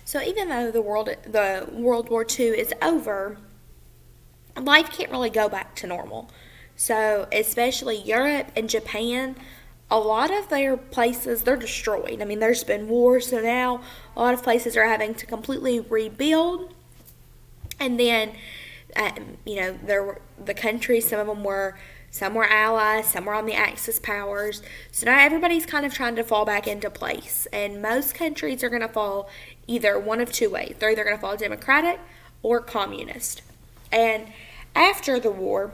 So even though the World War II is over, life can't really go back to normal. So especially Europe and Japan, a lot of their places they're destroyed. I mean, there's been wars, so now a lot of places are having to completely rebuild. And then, there were the countries. Some were allies, some were on the Axis powers. So now everybody's kind of trying to fall back into place. And most countries are going to fall either one of two ways. They're either going to fall democratic or communist. And after the war,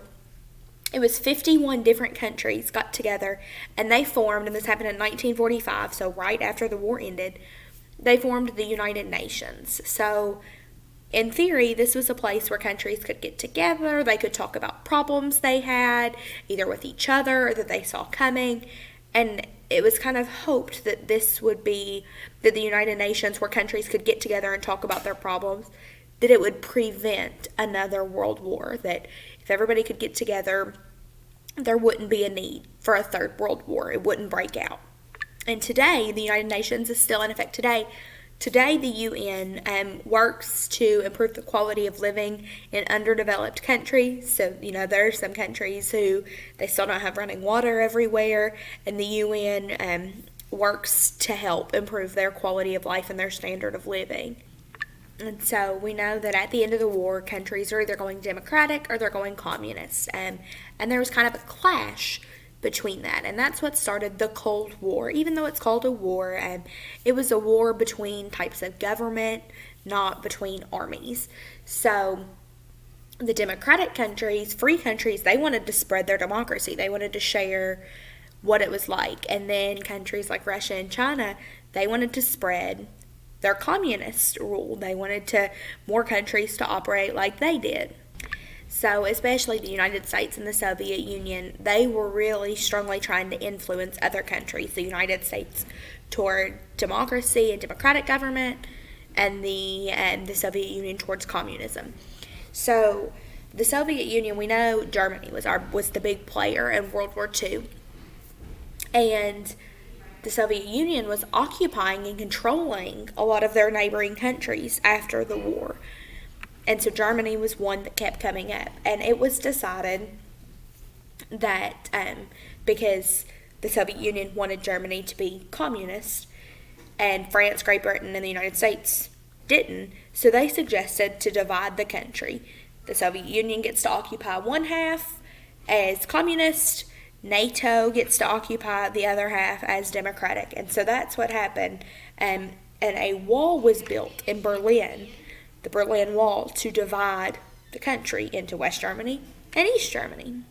it was 51 different countries got together and they formed, and this happened in 1945, so right after the war ended, they formed the United Nations. So in theory, this was a place where countries could get together, they could talk about problems they had, either with each other or that they saw coming, and it was kind of hoped that this would be, that the United Nations, where countries could get together and talk about their problems, that it would prevent another world war, that if everybody could get together, there wouldn't be a need for a third world war. It wouldn't break out. And today, the United Nations is still in effect today. Today, the UN works to improve the quality of living in underdeveloped countries. So, there are some countries who they still don't have running water everywhere, and the UN works to help improve their quality of life and their standard of living. And so we know that at the end of the war, countries are either going democratic or they're going communist. And there was kind of a clash between that. And that's what started the Cold War. Even though it's called a war, it was a war between types of government, not between armies. So the democratic countries, free countries, they wanted to spread their democracy. They wanted to share what it was like. And then countries like Russia and China, they wanted to spread their communist rule. They wanted more countries to operate like they did. So especially the United States and the Soviet Union, they were really strongly trying to influence other countries. The United States toward democracy and democratic government, and the Soviet Union towards communism. So the Soviet Union, we know Germany was the big player in World War II, and the Soviet Union was occupying and controlling a lot of their neighboring countries after the war. And so Germany was one that kept coming up. And it was decided that because the Soviet Union wanted Germany to be communist, and France, Great Britain, and the United States didn't, so they suggested to divide the country. The Soviet Union gets to occupy one half as communist, NATO gets to occupy the other half as democratic. And so that's what happened. And a wall was built in Berlin, the Berlin Wall, to divide the country into West Germany and East Germany.